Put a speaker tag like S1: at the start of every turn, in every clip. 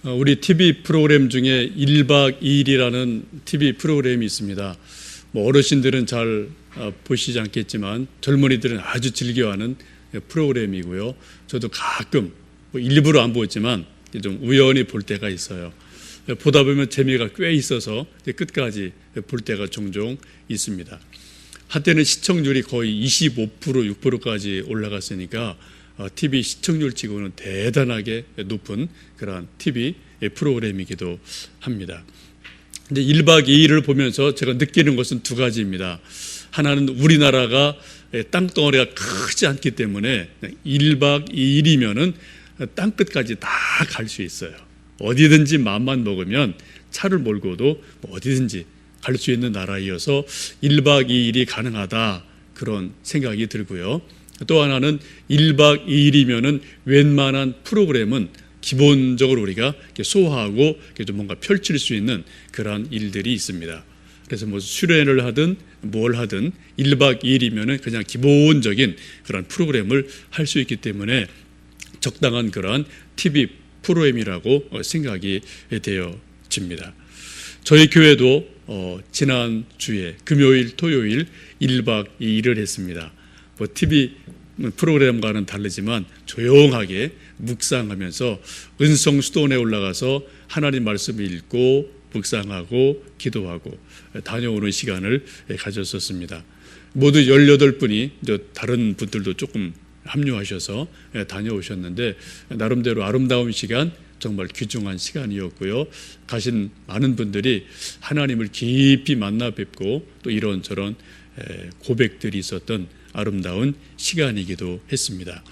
S1: 우리 TV 프로그램 중에 1박 2일이라는 TV 프로그램이 있습니다. 어르신들은 잘 보시지 않겠지만 젊은이들은 아주 즐겨하는 프로그램이고요. 저도 가끔 일부러 안 보지만 좀 우연히 볼 때가 있어요. 보다 보면 재미가 꽤 있어서 끝까지 볼 때가 종종 있습니다. 한때는 시청률이 거의 25%, 6%까지 올라갔으니까 TV 시청률 치고는 대단하게 높은 그러한 TV 프로그램이기도 합니다. 근데 1박 2일을 보면서 제가 느끼는 것은 두 가지입니다. 하나는 우리나라가 땅덩어리가 크지 않기 때문에 1박 2일이면은 땅 끝까지 다 갈 수 있어요. 어디든지 마음만 먹으면 차를 몰고도 어디든지 갈 수 있는 나라이어서 1박 2일이 가능하다, 그런 생각이 들고요. 또 하나는 1박 2일이면은 웬만한 프로그램은 기본적으로 우리가 소화하고 좀 뭔가 펼칠 수 있는 그러한 일들이 있습니다. 그래서 뭐 수련을 하든 뭘 하든 1박 2일이면은 그냥 기본적인 그런 프로그램을 할 수 있기 때문에 적당한 그러한 TV 프로그램이라고 생각이 되어집니다. 저희 교회도 지난 주에 금요일, 토요일 1박 2일을 했습니다. 뭐 TV 프로그램과는 다르지만 조용하게 묵상하면서 은성 수도원에 올라가서 하나님 말씀을 읽고 묵상하고 기도하고 다녀오는 시간을 가졌었습니다. 모두 18분이 다른 분들도 조금 합류하셔서 다녀오셨는데 나름대로 아름다운 시간, 정말 귀중한 시간이었고요. 가신 많은 분들이 하나님을 깊이 만나 뵙고 또 이런저런 고백들이 있었던 아름다운 시간이기도 했습니다.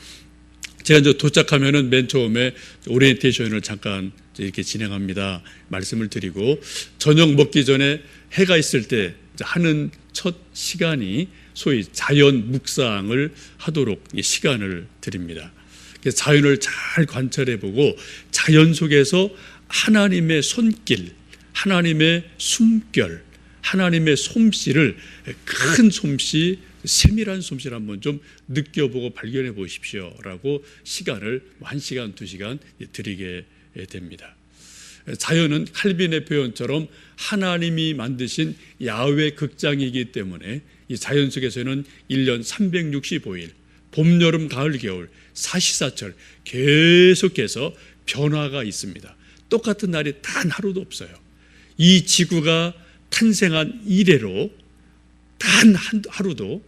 S1: 제가 이제 도착하면은 맨 처음에 오리엔테이션을 잠깐 이렇게 진행합니다. 말씀을 드리고 저녁 먹기 전에 해가 있을 때 하는 첫 시간이 소위 자연 묵상을 하도록 시간을 드립니다. 자연을 잘 관찰해보고 자연 속에서 하나님의 손길, 하나님의 숨결, 하나님의 솜씨를, 큰 솜씨, 세밀한 솜씨를 한번 좀 느껴보고 발견해 보십시오 라고 시간을 1시간, 2시간 드리게 됩니다. 자연은 칼빈의 표현처럼 하나님이 만드신 야훼 극장이기 때문에 이 자연 속에서는 1년 365일 봄, 여름, 가을, 겨울 사시사철 계속해서 변화가 있습니다. 똑같은 날이 단 하루도 없어요. 이 지구가 탄생한 이래로 단 하루도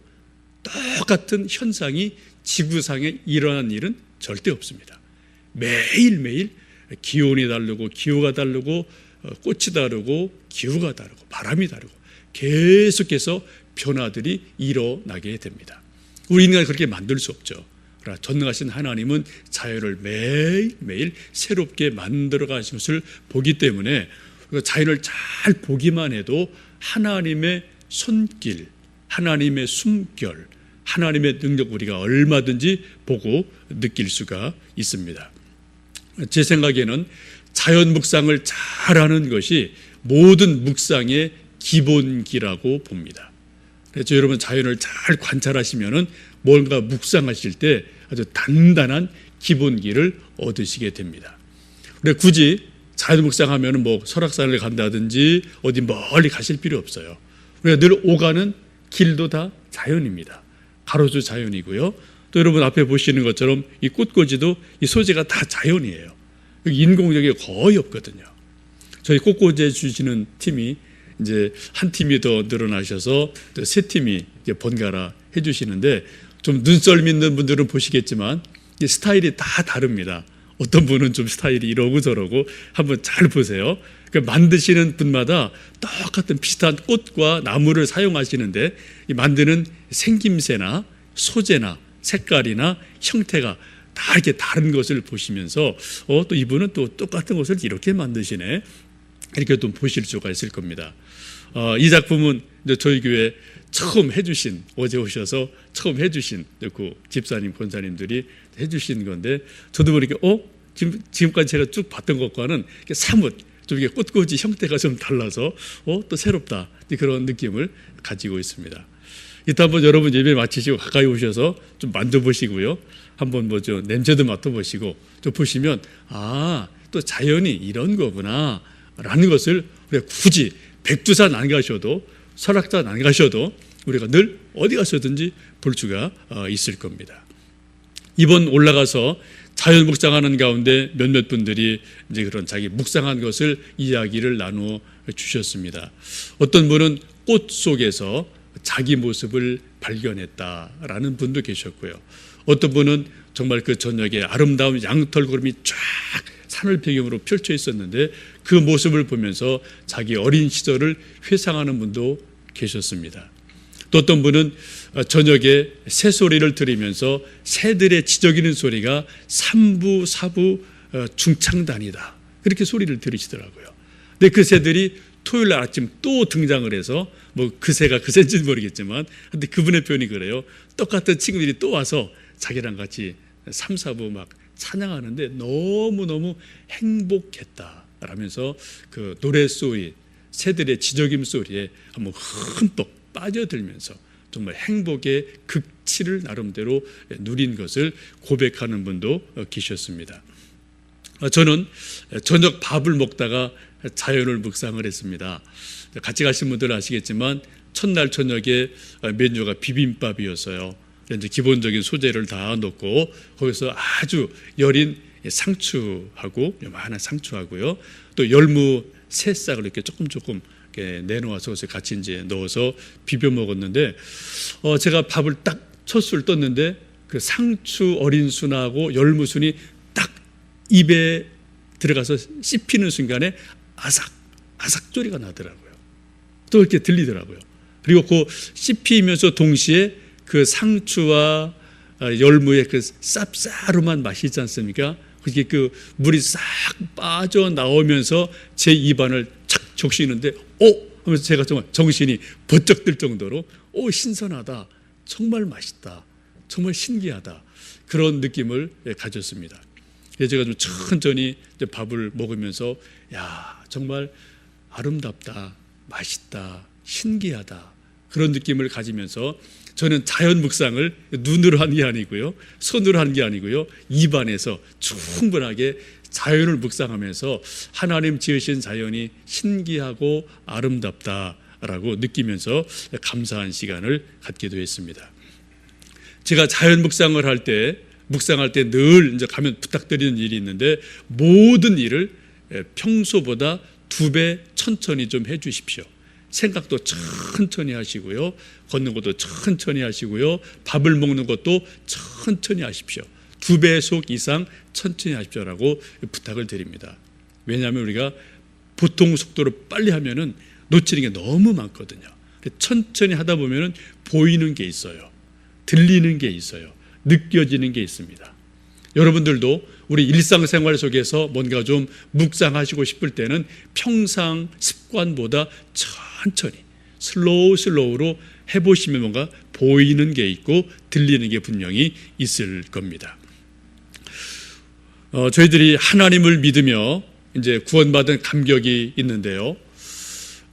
S1: 똑같은 현상이 지구상에 일어난 일은 절대 없습니다. 매일매일 기온이 다르고 기후가 다르고 꽃이 다르고 기후가 다르고 바람이 다르고 계속해서 변화들이 일어나게 됩니다. 우리 인간이 그렇게 만들 수 없죠. 그러나 전능하신 하나님은 자연을 매일매일 새롭게 만들어 가신 것을 보기 때문에 자연을 잘 보기만 해도 하나님의 손길, 하나님의 숨결, 하나님의 능력 우리가 얼마든지 보고 느낄 수가 있습니다. 제 생각에는 자연 묵상을 잘하는 것이 모든 묵상의 기본기라고 봅니다. 그래서 여러분 자연을 잘 관찰하시면은 뭔가 묵상하실 때 아주 단단한 기본기를 얻으시게 됩니다. 그래 굳이 자연 묵상하면은 뭐 설악산을 간다든지 어디 멀리 가실 필요 없어요. 우리가 늘 오가는 길도 다 자연입니다. 가로수 자연이고요. 또 여러분 앞에 보시는 것처럼 이 꽃꽂이도 이 소재가 다 자연이에요. 인공적이 거의 없거든요. 저희 꽃꽂이 주시는 팀이 이제 한 팀이 더 늘어나셔서 또 세 팀이 번갈아 해주시는데 좀 눈썰미 있는 분들은 보시겠지만 스타일이 다 다릅니다. 어떤 분은 좀 스타일이 이러고 저러고 한번 잘 보세요. 그러니까 만드시는 분마다 똑같은 비슷한 꽃과 나무를 사용하시는데 이 만드는 생김새나 소재나 색깔이나 형태가 다 이렇게 다른 것을 보시면서 또 이분은 또 똑같은 것을 이렇게 만드시네, 이렇게 또 보실 수가 있을 겁니다. 이 작품은 저희 교회 처음 해주신, 어제 오셔서 처음 해주신 그 집사님, 권사님들이 해주신 건데 저도 보니까 지금까지 제가 쭉 봤던 것과는 사뭇 좀 이게 꽃꽂이 형태가 좀 달라서 또 새롭다, 그런 느낌을 가지고 있습니다. 이따 한번 여러분 예배 마치시고 가까이 오셔서 좀 만져보시고요. 한번 뭐 저 냄새도 맡아보시고 좀 보시면 또 또 자연이 이런 거구나 라는 것을 우리가 굳이 백두산 안 가셔도 설악산 안 가셔도 우리가 늘 어디 가서든지 볼 수가 있을 겁니다. 이번 올라가서 자연 묵상하는 가운데 몇몇 분들이 이제 그런 자기 묵상한 것을 이야기를 나누어 주셨습니다. 어떤 분은 꽃 속에서 자기 모습을 발견했다라는 분도 계셨고요. 어떤 분은 정말 그 저녁에 아름다운 양털구름이 쫙 산을 배경으로 펼쳐 있었는데 그 모습을 보면서 자기 어린 시절을 회상하는 분도 계셨습니다. 또 어떤 분은 저녁에 새소리를 들으면서 새들의 지저귀는 소리가 삼부, 사부, 중창단이다. 그렇게 소리를 들으시더라고요. 근데 그 새들이 토요일 날 아침 또 등장을 해서 뭐 그 새가 그 새인지는 모르겠지만 근데 그분의 표현이 그래요. 똑같은 친구들이 또 와서 자기랑 같이 3, 4부 막 찬양하는데 너무너무 행복했다라면서 그 노랫소리, 새들의 지저귀 소리에 한번 흠뻑 빠져들면서 정말 행복의 극치를 나름대로 누린 것을 고백하는 분도 계셨습니다. 저는 저녁 밥을 먹다가 자연을 묵상을 했습니다. 같이 가신 분들은 아시겠지만 첫날 저녁에 메뉴가 비빔밥이었어요. 이제 기본적인 소재를 다 넣고 거기서 아주 여린 상추하고 요만한 상추하고요. 또 열무 새싹을 이렇게 조금 이렇게 내놓아서 같이 이제 넣어서 비벼 먹었는데 제가 밥을 딱 첫 술 떴는데 그 상추 어린 순하고 열무 순이 딱 입에 들어가서 씹히는 순간에 아삭 소리가 나더라고요. 또 이렇게 들리더라고요. 그리고 그 씹히면서 동시에 그 상추와 열무의 그 쌉싸름한 맛이 있지 않습니까? 그게 그 물이 싹 빠져 나오면서 제 입안을 착 적시는데 하면서 제가 정말 정신이 번쩍 들 정도로 신선하다, 정말 맛있다, 정말 신기하다 그런 느낌을 가졌습니다. 그래서 제가 좀 천천히 밥을 먹으면서 야 정말 아름답다, 맛있다, 신기하다 그런 느낌을 가지면서 저는 자연 묵상을 눈으로 한 게 아니고요, 손으로 한 게 아니고요, 입안에서 충분하게 자연을 묵상하면서 하나님 지으신 자연이 신기하고 아름답다라고 느끼면서 감사한 시간을 갖기도 했습니다. 제가 자연 묵상을 묵상할 때 늘 이제 가면 부탁드리는 일이 있는데 모든 일을 평소보다 2배 천천히 좀 해주십시오. 생각도 천천히 하시고요, 걷는 것도 천천히 하시고요, 밥을 먹는 것도 천천히 하십시오. 2배속 이상 천천히 하십시오라고 부탁을 드립니다. 왜냐하면 우리가 보통 속도로 빨리 하면은 놓치는 게 너무 많거든요. 천천히 하다 보면은 보이는 게 있어요, 들리는 게 있어요, 느껴지는 게 있습니다. 여러분들도 우리 일상생활 속에서 뭔가 좀 묵상하시고 싶을 때는 평상 습관보다 천천히 슬로우로 해보시면 뭔가 보이는 게 있고 들리는 게 분명히 있을 겁니다. 저희들이 하나님을 믿으며 이제 구원받은 감격이 있는데요,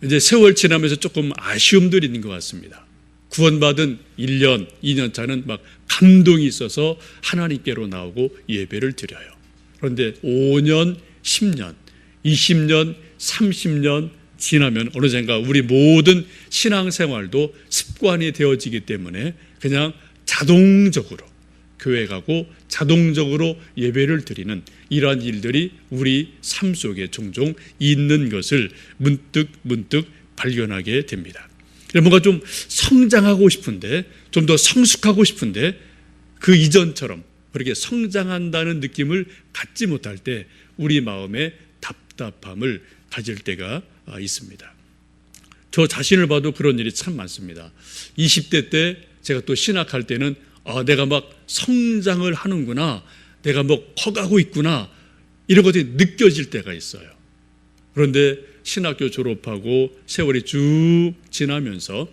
S1: 이제 세월 지나면서 조금 아쉬움들이 있는 것 같습니다. 구원받은 1년, 2년 차는 막 감동이 있어서 하나님께로 나오고 예배를 드려요. 그런데 5년, 10년, 20년, 30년 지나면 어느샌가 우리 모든 신앙생활도 습관이 되어지기 때문에 그냥 자동적으로 교회 가고 자동적으로 예배를 드리는 이러한 일들이 우리 삶 속에 종종 있는 것을 문득 발견하게 됩니다. 뭔가 좀 성장하고 싶은데, 좀 더 성숙하고 싶은데 그 이전처럼 그렇게 성장한다는 느낌을 갖지 못할 때 우리 마음에 답답함을 가질 때가 있습니다. 저 자신을 봐도 그런 일이 참 많습니다. 20대 때 제가 또 신학할 때는 내가 막 성장을 하는구나, 내가 뭐 커가고 있구나 이런 것들이 느껴질 때가 있어요. 그런데 신학교 졸업하고 세월이 쭉 지나면서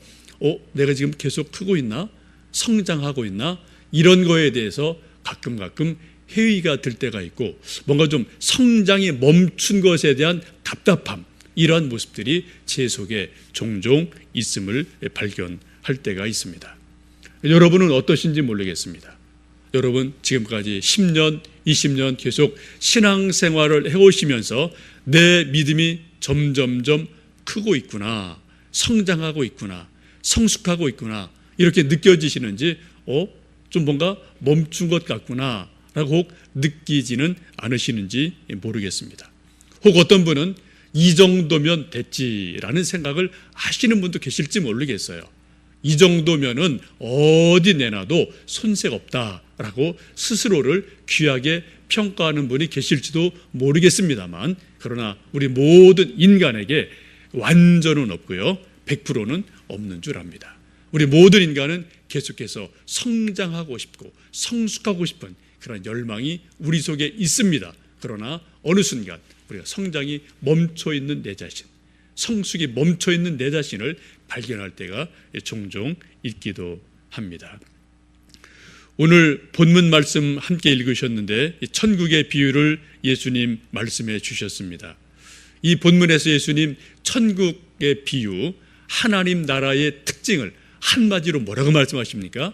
S1: 내가 지금 계속 크고 있나? 성장하고 있나? 이런 거에 대해서 가끔 회의가 들 때가 있고 뭔가 좀 성장이 멈춘 것에 대한 답답함, 이러한 모습들이 제 속에 종종 있음을 발견할 때가 있습니다. 여러분은 어떠신지 모르겠습니다. 여러분 지금까지 10년, 20년 계속 신앙생활을 해오시면서 내 믿음이 점점점 크고 있구나, 성장하고 있구나, 성숙하고 있구나 이렇게 느껴지시는지 좀 뭔가 멈춘 것 같구나 라고 혹 느끼지는 않으시는지 모르겠습니다. 혹 어떤 분은 이 정도면 됐지라는 생각을 하시는 분도 계실지 모르겠어요. 이 정도면은 어디 내놔도 손색 없다라고 스스로를 귀하게 평가하는 분이 계실지도 모르겠습니다만, 그러나 우리 모든 인간에게 완전은 없고요, 100%는 없는 줄 압니다. 우리 모든 인간은 계속해서 성장하고 싶고 성숙하고 싶은 그런 열망이 우리 속에 있습니다. 그러나 어느 순간 우리가 성장이 멈춰 있는 내 자신, 성숙이 멈춰 있는 내 자신을 발견할 때가 종종 있기도 합니다. 오늘 본문 말씀 함께 읽으셨는데 천국의 비유를 예수님 말씀해 주셨습니다. 이 본문에서 예수님 천국의 비유, 하나님 나라의 특징을 한마디로 뭐라고 말씀하십니까?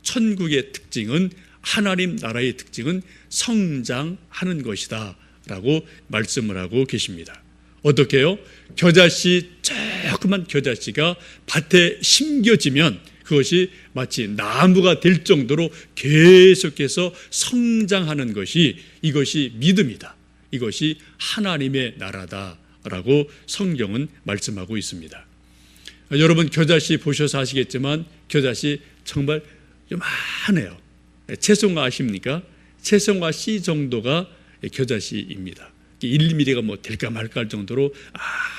S1: 천국의 특징은, 하나님 나라의 특징은 성장하는 것이다 라고 말씀을 하고 계십니다. 어떻게 해요? 겨자씨, 조그만 겨자씨가 밭에 심겨지면 그것이 마치 나무가 될 정도로 계속해서 성장하는 것이, 이것이 믿음이다, 이것이 하나님의 나라다라고 성경은 말씀하고 있습니다. 여러분 겨자씨 보셔서 아시겠지만 겨자씨 정말 요만해요. 채송화 아십니까? 채송화 씨 정도가 겨자씨입니다. 1mm가 뭐 될까 말까 할 정도로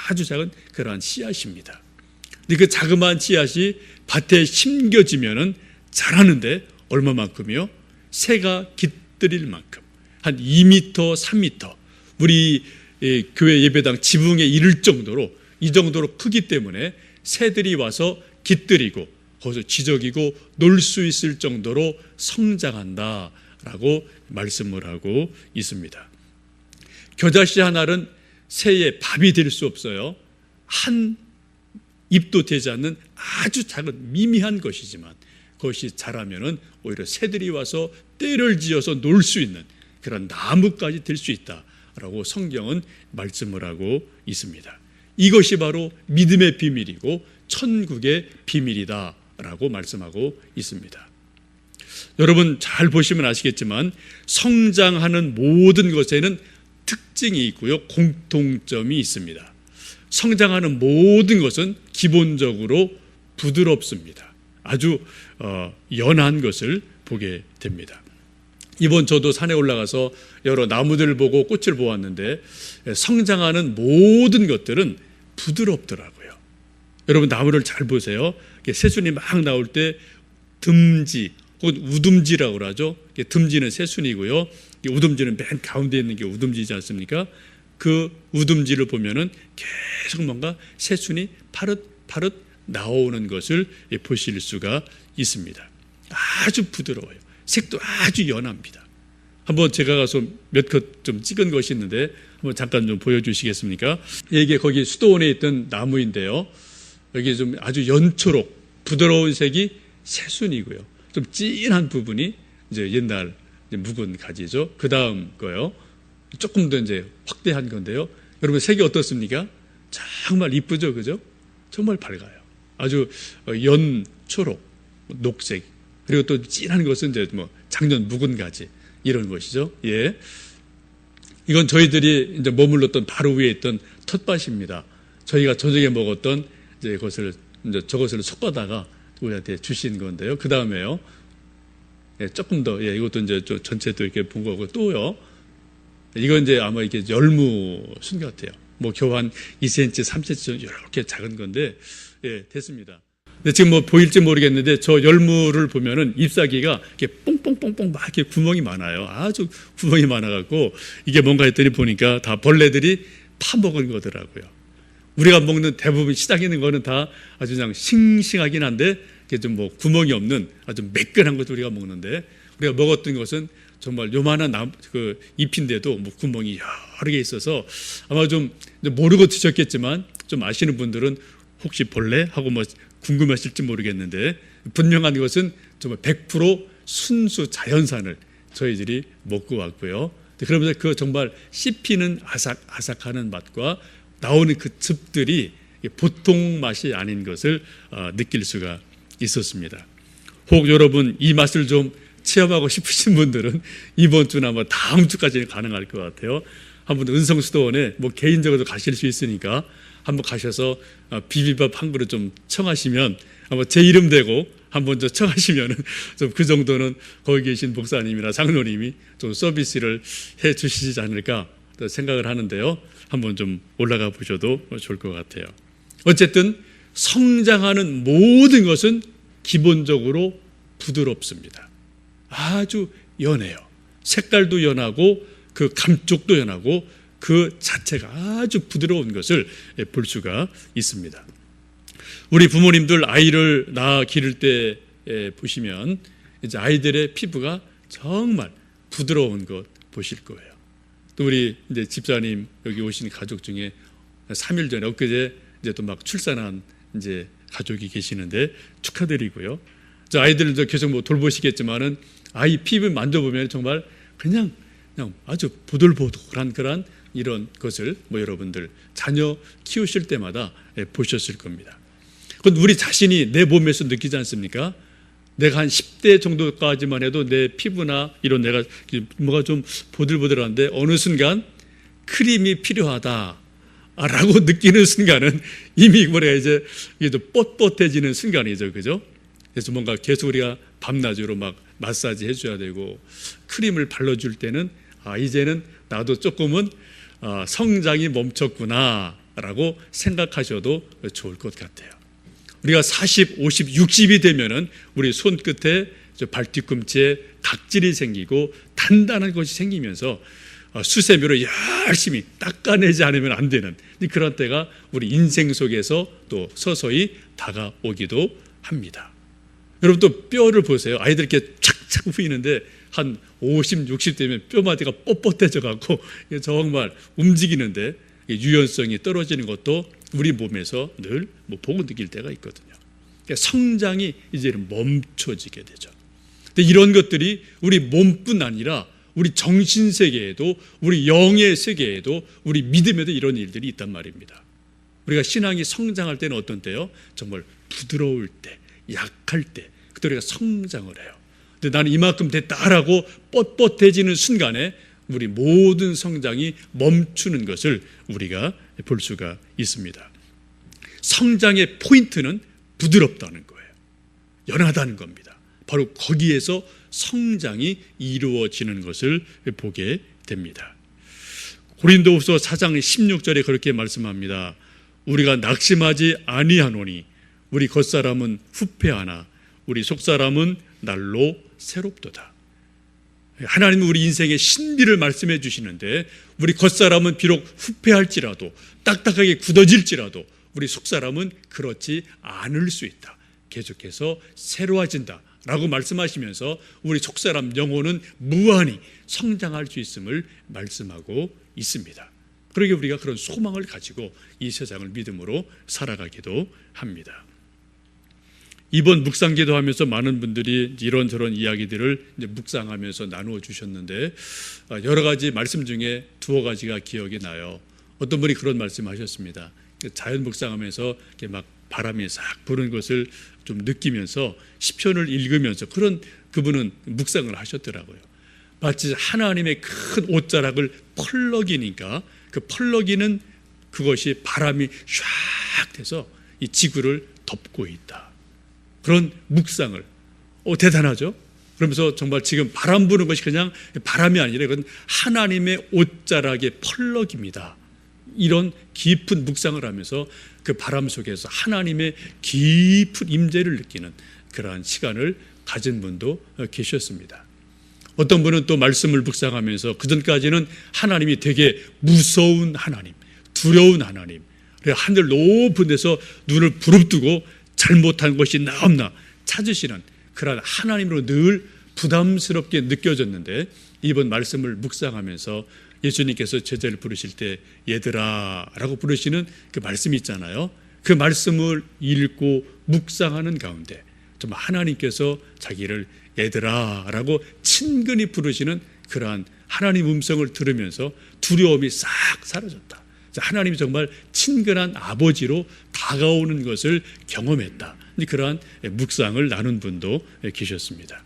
S1: 아주 작은 그러한 씨앗입니다. 근데 그 자그마한 씨앗이 밭에 심겨지면은 자라는데 얼마만큼이요? 새가 깃들일 만큼, 한 2m, 3m, 우리 교회 예배당 지붕에 이를 정도로, 이 정도로 크기 때문에 새들이 와서 깃들이고 거기서 지저귀고 놀 수 있을 정도로 성장한다라고 말씀을 하고 있습니다. 겨자씨 하나는 새의 밥이 될 수 없어요. 한 입도 되지 않는 아주 작은 미미한 것이지만 그것이 자라면은 오히려 새들이 와서 떼를 지어서 놀 수 있는 그런 나무까지 될 수 있다라고 성경은 말씀을 하고 있습니다. 이것이 바로 믿음의 비밀이고 천국의 비밀이다라고 말씀하고 있습니다. 여러분 잘 보시면 아시겠지만 성장하는 모든 것에는 특징이 있고요, 공통점이 있습니다. 성장하는 모든 것은 기본적으로 부드럽습니다. 아주 연한 것을 보게 됩니다. 이번 저도 산에 올라가서 여러 나무들을 보고 꽃을 보았는데 성장하는 모든 것들은 부드럽더라고요. 여러분 나무를 잘 보세요. 새순이 막 나올 때 듬지 혹은 우듬지라고 그러죠. 듬지는 새순이고요, 우듬지는 맨 가운데 있는 게 우듬지지 않습니까? 그 우듬지를 보면은 계속 뭔가 새순이 파릇파릇 나오는 것을 보실 수가 있습니다. 아주 부드러워요. 색도 아주 연합니다. 한번 제가 가서 몇 컷 좀 찍은 것이 있는데 한번 잠깐 좀 보여주시겠습니까? 이게 거기 수도원에 있던 나무인데요, 여기 좀 아주 연초록 부드러운 색이 새순이고요, 좀 진한 부분이 이제 옛날 묵은 가지죠. 그 다음 거요, 조금 더 이제 확대한 건데요. 여러분 색이 어떻습니까? 정말 이쁘죠, 그죠? 정말 밝아요. 아주 연초록, 녹색, 그리고 또 진한 것은 이제 뭐 작년 묵은 가지 이런 것이죠. 예, 이건 저희들이 이제 머물렀던 바로 위에 있던 텃밭입니다. 저희가 저녁에 먹었던 이제 저것을 섞어다가 우리한테 주신 건데요. 그 다음에요, 예, 조금 더, 예, 이것도 이제 전체도 이렇게 본 거고 또요. 이건 이제 아마 이게 열무 순 같아요. 뭐 겨우 한 2cm, 3cm 이렇게 작은 건데, 예, 됐습니다. 근데 지금 뭐 보일지 모르겠는데 저 열무를 보면은 잎사귀가 이렇게 뽕뽕뽕뽕 막 이렇게 구멍이 많아요. 아주 구멍이 많아갖고 이게 뭔가 했더니 보니까 다 벌레들이 파먹은 거더라고요. 우리가 먹는 대부분 시장에 있는 거는 다 아주 그냥 싱싱하긴 한데 이게 좀 뭐 구멍이 없는 아주 매끈한 것도 우리가 먹는데, 우리가 먹었던 것은 정말 요만한 그 잎인데도 뭐 구멍이 여러 개 있어서 아마 좀 모르고 드셨겠지만 좀 아시는 분들은 혹시 벌레? 하고 뭐 궁금하실지 모르겠는데 분명한 것은 정말 100% 순수 자연산을 저희들이 먹고 왔고요. 그러면서 그 정말 씹히는 아삭아삭하는 맛과 나오는 그 즙들이 보통 맛이 아닌 것을 느낄 수가 있었습니다. 혹 여러분 이 맛을 좀 체험하고 싶으신 분들은 이번 주나 뭐 다음 주까지는 가능할 것 같아요. 한번 은성수도원에 뭐 개인적으로 가실 수 있으니까 한번 가셔서 비빔밥 한 그릇 좀 청하시면 아마 제 이름 대고 한번 좀 청하시면은 좀 그 정도는 거기 계신 목사님이나 장로님이 좀 서비스를 해 주시지 않을까 생각을 하는데요. 한번 좀 올라가 보셔도 좋을 것 같아요. 어쨌든 성장하는 모든 것은 기본적으로 부드럽습니다. 아주 연해요. 색깔도 연하고 그 감촉도 연하고 그 자체가 아주 부드러운 것을 볼 수가 있습니다. 우리 부모님들 아이를 낳아 기를 때 보시면 이제 아이들의 피부가 정말 부드러운 것 보실 거예요. 또 우리 이제 집사님 여기 오신 가족 중에 3일 전에 엊그제 이제 또 막 출산한 이제 가족이 계시는데 축하드리고요. 저 아이들도 계속 뭐 돌보시겠지만은 아이 피부 만져보면 정말 그냥 아주 보들보들한 그런 이런 것을 뭐 여러분들 자녀 키우실 때마다 보셨을 겁니다. 그건 우리 자신이 내 몸에서 느끼지 않습니까? 내가 한 10대 정도까지만 해도 내 피부나 이런 내가 뭐가 좀 보들보들한데 어느 순간 크림이 필요하다라고 느끼는 순간은 이미 뭐래가 이제 뻣뻣해지는 순간이죠, 그죠? 그래서 뭔가 계속 우리가 밤낮으로 막 마사지 해줘야 되고 크림을 발라줄 때는 이제는 나도 조금은 성장이 멈췄구나라고 생각하셔도 좋을 것 같아요. 우리가 40, 50, 60이 되면은 우리 손끝에 발뒤꿈치에 각질이 생기고 단단한 것이 생기면서 수세미로 열심히 닦아내지 않으면 안 되는 그런 때가 우리 인생 속에서 또 서서히 다가오기도 합니다. 여러분 또 뼈를 보세요. 아이들 이렇게 착착 후이는데 한 50, 60 되면 뼈마디가 뻣뻣해져 갖고 정말 움직이는데 유연성이 떨어지는 것도 우리 몸에서 늘 보고 느낄 때가 있거든요. 그러니까 성장이 이제는 멈춰지게 되죠. 근데 이런 것들이 우리 몸뿐 아니라 우리 정신 세계에도 우리 영의 세계에도 우리 믿음에도 이런 일들이 있단 말입니다. 우리가 신앙이 성장할 때는 어떤 때요? 정말 부드러울 때, 약할 때 그때 우리가 성장을 해요. 근데 나는 이만큼 됐다라고 뻣뻣해지는 순간에 우리 모든 성장이 멈추는 것을 우리가 볼 수가 있습니다. 성장의 포인트는 부드럽다는 거예요. 연하다는 겁니다. 바로 거기에서 성장이 이루어지는 것을 보게 됩니다. 고린도후서 4장 16절에 그렇게 말씀합니다. 우리가 낙심하지 아니하노니 우리 겉사람은 후패하나 우리 속사람은 날로 새롭도다. 하나님은 우리 인생의 신비를 말씀해 주시는데 우리 겉사람은 비록 후패할지라도 딱딱하게 굳어질지라도 우리 속사람은 그렇지 않을 수 있다. 계속해서 새로워진다 라고 말씀하시면서 우리 속사람 영혼은 무한히 성장할 수 있음을 말씀하고 있습니다. 그러게 우리가 그런 소망을 가지고 이 세상을 믿음으로 살아가기도 합니다. 이번 묵상기도 하면서 많은 분들이 이런저런 이야기들을 이제 묵상하면서 나누어 주셨는데 여러 가지 말씀 중에 두어 가지가 기억이 나요. 어떤 분이 그런 말씀하셨습니다. 자연 묵상하면서 이렇게 막 바람이 싹 부는 것을 좀 느끼면서 시편을 읽으면서 그분은 묵상을 하셨더라고요. 마치 하나님의 큰 옷자락을 펄럭이니까 그 펄럭이는 그것이 바람이 샥 돼서 이 지구를 덮고 있다. 그런 묵상을 대단하죠. 그러면서 정말 지금 바람 부는 것이 그냥 바람이 아니라 이건 하나님의 옷자락의 펄럭입니다. 이런 깊은 묵상을 하면서 그 바람 속에서 하나님의 깊은 임재를 느끼는 그러한 시간을 가진 분도 계셨습니다. 어떤 분은 또 말씀을 묵상하면서 그전까지는 하나님이 되게 무서운 하나님, 두려운 하나님, 하늘 높은 데서 눈을 부릅뜨고 잘못한 것이 나옵나 찾으시는 그런 하나님으로 늘 부담스럽게 느껴졌는데 이번 말씀을 묵상하면서 예수님께서 제자를 부르실 때 얘들아 라고 부르시는 그 말씀이 있잖아요. 그 말씀을 읽고 묵상하는 가운데 정말 하나님께서 자기를 얘들아 라고 친근히 부르시는 그러한 하나님 음성을 들으면서 두려움이 싹 사라졌다. 하나님이 정말 친근한 아버지로 다가오는 것을 경험했다. 그러한 묵상을 나눈 분도 계셨습니다.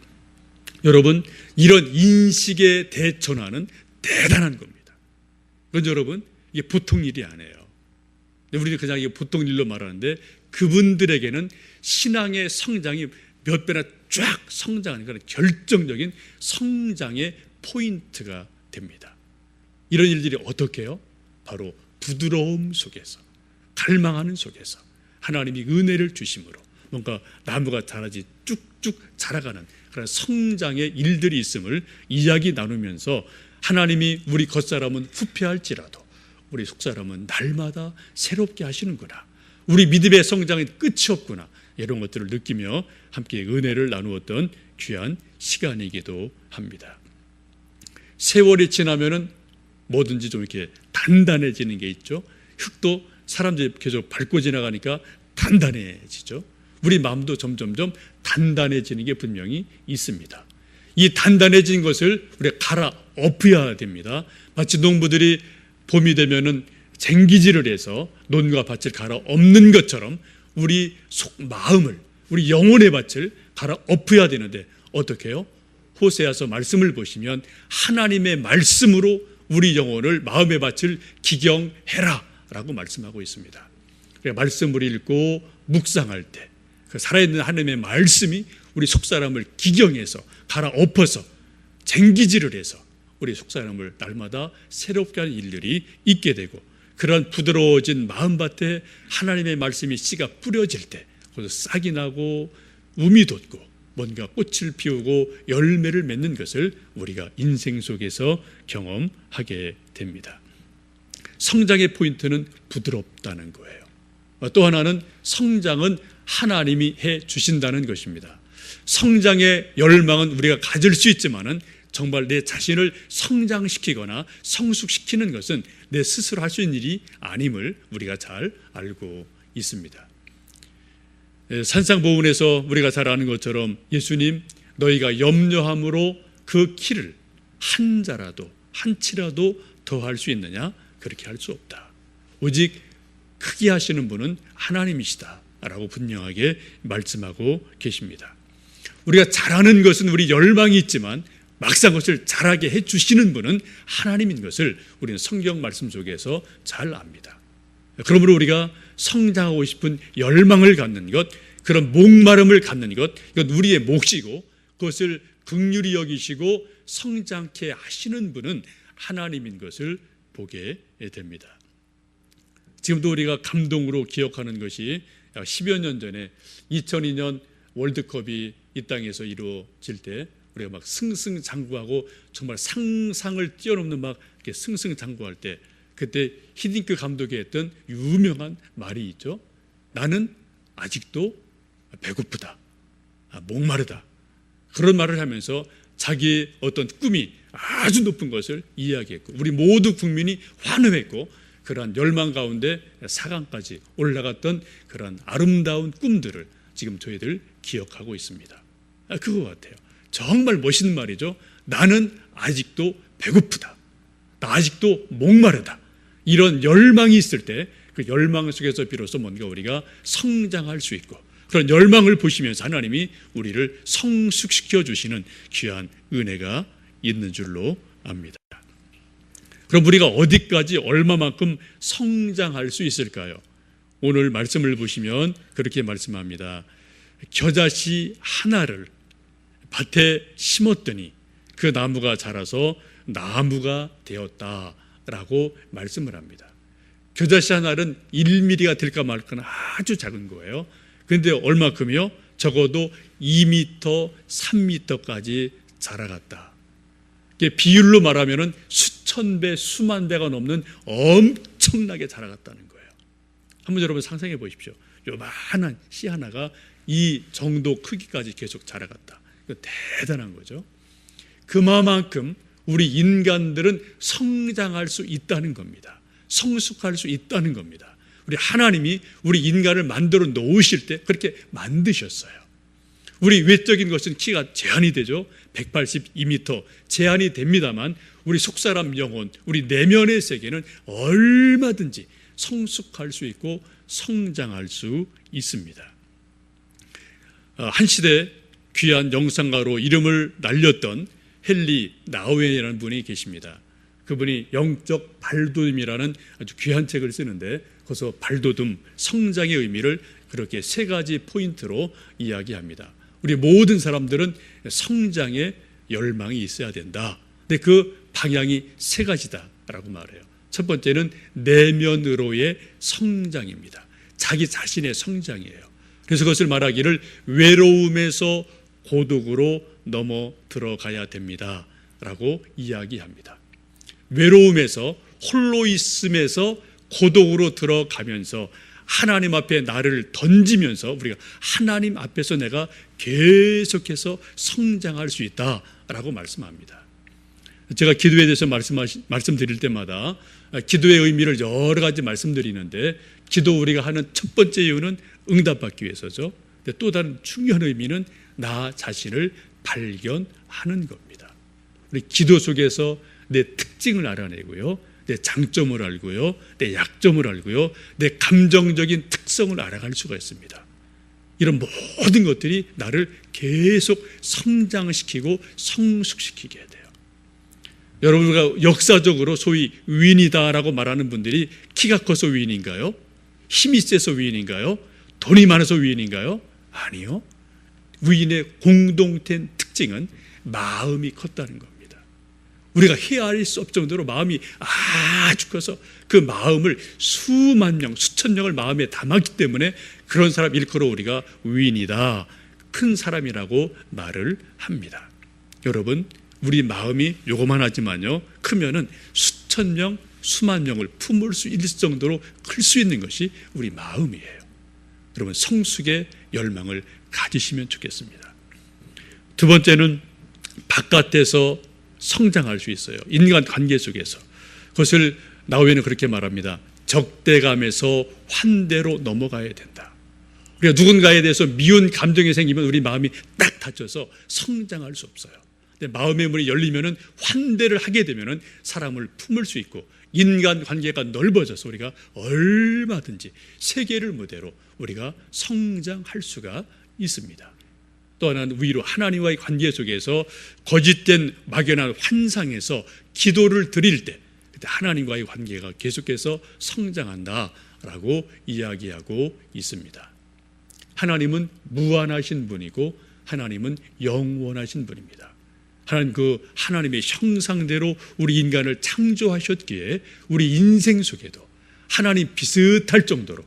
S1: 여러분, 이런 인식의 대전환은 대단한 겁니다. 그런데 여러분, 이게 보통 일이 아니에요. 우리는 그냥 이게 보통 일로 말하는데 그분들에게는 신앙의 성장이 몇 배나 쫙 성장하는 그런 결정적인 성장의 포인트가 됩니다. 이런 일들이 어떻게 해요? 바로 부드러움 속에서, 갈망하는 속에서 하나님이 은혜를 주심으로 뭔가 나무가 자라지 쭉쭉 자라가는 그런 성장의 일들이 있음을 이야기 나누면서 하나님이 우리 겉사람은 후패할지라도 우리 속사람은 날마다 새롭게 하시는구나, 우리 믿음의 성장은 끝이 없구나, 이런 것들을 느끼며 함께 은혜를 나누었던 귀한 시간이기도 합니다. 세월이 지나면은 뭐든지 좀 이렇게 단단해지는 게 있죠. 흙도 사람들이 계속 밟고 지나가니까 단단해지죠. 우리 마음도 점점점 단단해지는 게 분명히 있습니다. 이 단단해진 것을 우리가 갈아 엎어야 됩니다. 마치 농부들이 봄이 되면은 쟁기질을 해서 논과 밭을 갈아 엎는 것처럼 우리 속 마음을, 우리 영혼의 밭을 갈아 엎어야 되는데 어떻게 해요? 호세아서 말씀을 보시면 하나님의 말씀으로 우리 영혼을, 마음의 밭을 기경해라 라고 말씀하고 있습니다. 말씀을 읽고 묵상할 때 그 살아있는 하나님의 말씀이 우리 속사람을 기경해서 갈아 엎어서 쟁기질을 해서 우리 속사람을 날마다 새롭게 하는 일들이 있게 되고, 그런 부드러워진 마음밭에 하나님의 말씀이 씨가 뿌려질 때 거기서 싹이 나고 움이 돋고 뭔가 꽃을 피우고 열매를 맺는 것을 우리가 인생 속에서 경험하게 됩니다. 성장의 포인트는 부드럽다는 거예요. 또 하나는 성장은 하나님이 해 주신다는 것입니다. 성장의 열망은 우리가 가질 수 있지만은 정말 내 자신을 성장시키거나 성숙시키는 것은 내 스스로 할 수 있는 일이 아님을 우리가 잘 알고 있습니다. 산상보훈에서 우리가 잘 아는 것처럼 예수님, 너희가 염려함으로 그 키를 한 자라도 한 치라도 더할 수 있느냐? 그렇게 할 수 없다. 오직 크게 하시는 분은 하나님이시다 라고 분명하게 말씀하고 계십니다. 우리가 잘하는 것은 우리 열망이 있지만 막상 그것을 잘하게 해주시는 분은 하나님인 것을 우리는 성경 말씀 속에서 잘 압니다. 그러므로 우리가 성장하고 싶은 열망을 갖는 것, 그런 목마름을 갖는 것, 이건 우리의 몫이고 그것을 긍휼히 여기시고 성장케 하시는 분은 하나님인 것을 보게 됩니다. 지금도 우리가 감동으로 기억하는 것이 10여 년 전에 2002년 월드컵이 이 땅에서 이루어질 때 우리가 막 승승장구하고 정말 상상을 뛰어넘는 막 이렇게 승승장구할 때, 그때 히딩크 감독이 했던 유명한 말이 있죠. 나는 아직도 배고프다, 목마르다. 그런 말을 하면서 자기의 어떤 꿈이 아주 높은 것을 이야기했고 우리 모두 국민이 환호했고 그러한 열망 가운데 4강까지 올라갔던 그런 아름다운 꿈들을 지금 저희들 기억하고 있습니다. 그거 같아요. 정말 멋있는 말이죠. 나는 아직도 배고프다, 나 아직도 목마르다. 이런 열망이 있을 때 그 열망 속에서 비로소 뭔가 우리가 성장할 수 있고, 그런 열망을 보시면서 하나님이 우리를 성숙시켜 주시는 귀한 은혜가 있는 줄로 압니다. 그럼 우리가 어디까지 얼마만큼 성장할 수 있을까요? 오늘 말씀을 보시면 그렇게 말씀합니다. 겨자씨 하나를 밭에 심었더니 그 나무가 자라서 나무가 되었다라고 말씀을 합니다. 겨자씨 하나는 1mm가 될까 말까 아주 작은 거예요. 그런데 얼마큼이요? 적어도 2m, 3m까지 자라갔다. 비율로 말하면 수천 배, 수만 배가 넘는 엄청나게 자라갔다는 거예요. 한번 여러분 상상해 보십시오. 요만한 씨 하나가 이 정도 크기까지 계속 자라갔다. 이거 대단한 거죠. 그만큼 우리 인간들은 성장할 수 있다는 겁니다. 성숙할 수 있다는 겁니다. 우리 하나님이 우리 인간을 만들어 놓으실 때 그렇게 만드셨어요. 우리 외적인 것은 키가 제한이 되죠. 182m 제한이 됩니다만 우리 속사람 영혼, 우리 내면의 세계는 얼마든지 성숙할 수 있고 성장할 수 있습니다. 한 시대 귀한 영상가로 이름을 날렸던 헨리 나우엔이라는 분이 계십니다. 그분이 영적 발돋움이라는 아주 귀한 책을 쓰는데 거기서 발돋움, 성장의 의미를 그렇게 세 가지 포인트로 이야기합니다. 우리 모든 사람들은 성장의 열망이 있어야 된다. 근데 그 방향이 세 가지다라고 말해요. 첫 번째는 내면으로의 성장입니다. 자기 자신의 성장이에요. 그래서 그것을 말하기를 외로움에서 고독으로 넘어 들어가야 됩니다 라고 이야기합니다. 외로움에서, 홀로 있음에서 고독으로 들어가면서 하나님 앞에 나를 던지면서 우리가 하나님 앞에서 내가 계속해서 성장할 수 있다라고 말씀합니다. 제가 기도에 대해서 말씀드릴 때마다 기도의 의미를 여러 가지 말씀드리는데, 기도 우리가 하는 첫 번째 이유는 응답받기 위해서죠. 근데 또 다른 중요한 의미는 나 자신을 발견하는 겁니다. 우리 기도 속에서 내 특징을 알아내고요, 내 장점을 알고요, 내 약점을 알고요, 내 감정적인 특성을 알아갈 수가 있습니다. 이런 모든 것들이 나를 계속 성장시키고 성숙시키게 돼요. 여러분과 역사적으로 소위 위인이다라고 말하는 분들이 키가 커서 위인인가요? 힘이 세서 위인인가요? 돈이 많아서 위인인가요? 아니요. 위인의 공동된 특징은 마음이 컸다는 겁니다. 우리가 헤아릴 수 없을 정도로 마음이 아주 커서 그 마음을 수만 명, 수천 명을 마음에 담았기 때문에 그런 사람 일컬어 우리가 위인이다, 큰 사람이라고 말을 합니다. 여러분, 우리 마음이 요거만하지만요, 크면은 수천 명, 수만 명을 품을 수 있을 정도로 클 수 있는 것이 우리 마음이에요. 여러분, 성숙의 열망을 가지시면 좋겠습니다. 두 번째는 바깥에서 성장할 수 있어요. 인간 관계 속에서. 그것을 나우엔은 그렇게 말합니다. 적대감에서 환대로 넘어가야 된다. 우리가 누군가에 대해서 미운 감정이 생기면 우리 마음이 딱 닫혀서 성장할 수 없어요. 근데 마음의 문이 열리면은, 환대를 하게 되면은 사람을 품을 수 있고 인간 관계가 넓어져서 우리가 얼마든지 세계를 무대로 우리가 성장할 수가 있습니다. 또 하나는 위로 하나님과의 관계 속에서 거짓된 막연한 환상에서 기도를 드릴 때 그때 하나님과의 관계가 계속해서 성장한다라고 이야기하고 있습니다. 하나님은 무한하신 분이고 하나님은 영원하신 분입니다. 하나님, 그 하나님의 형상대로 우리 인간을 창조하셨기에 우리 인생 속에도 하나님 비슷할 정도로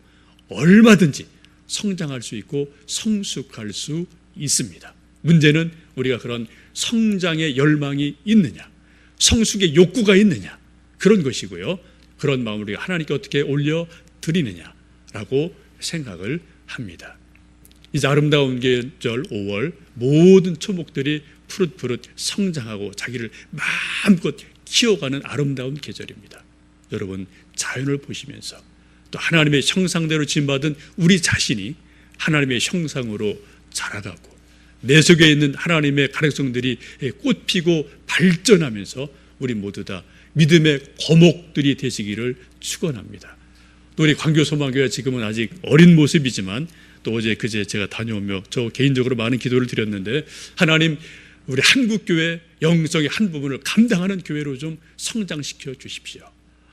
S1: 얼마든지 성장할 수 있고 성숙할 수 있습니다. 문제는 우리가 그런 성장의 열망이 있느냐, 성숙의 욕구가 있느냐, 그런 것이고요. 그런 마음을 우리가 하나님께 어떻게 올려드리느냐라고 생각을 합니다. 이제 아름다운 계절 5월, 모든 초목들이 푸릇푸릇 성장하고 자기를 마음껏 키워가는 아름다운 계절입니다. 여러분, 자연을 보시면서 또 하나님의 형상대로 지음받은 우리 자신이 하나님의 형상으로 자라가고 내 속에 있는 하나님의 가능성들이 꽃피고 발전하면서 우리 모두 다 믿음의 거목들이 되시기를 축원합니다. 또 우리 광교소망교회가 지금은 아직 어린 모습이지만 또 어제 그제 제가 다녀오며 저 개인적으로 많은 기도를 드렸는데, 하나님 우리 한국교회 영성의 한 부분을 감당하는 교회로 좀 성장시켜 주십시오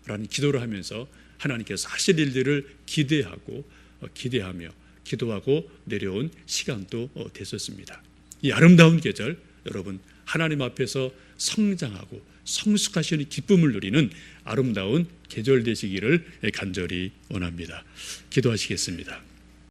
S1: 라는 기도를 하면서 하나님께서 하실 일들을 기대하며 기도하고 내려온 시간도 됐었습니다. 이 아름다운 계절, 여러분 하나님 앞에서 성장하고 성숙하시는 기쁨을 누리는 아름다운 계절 되시기를 간절히 원합니다. 기도하시겠습니다.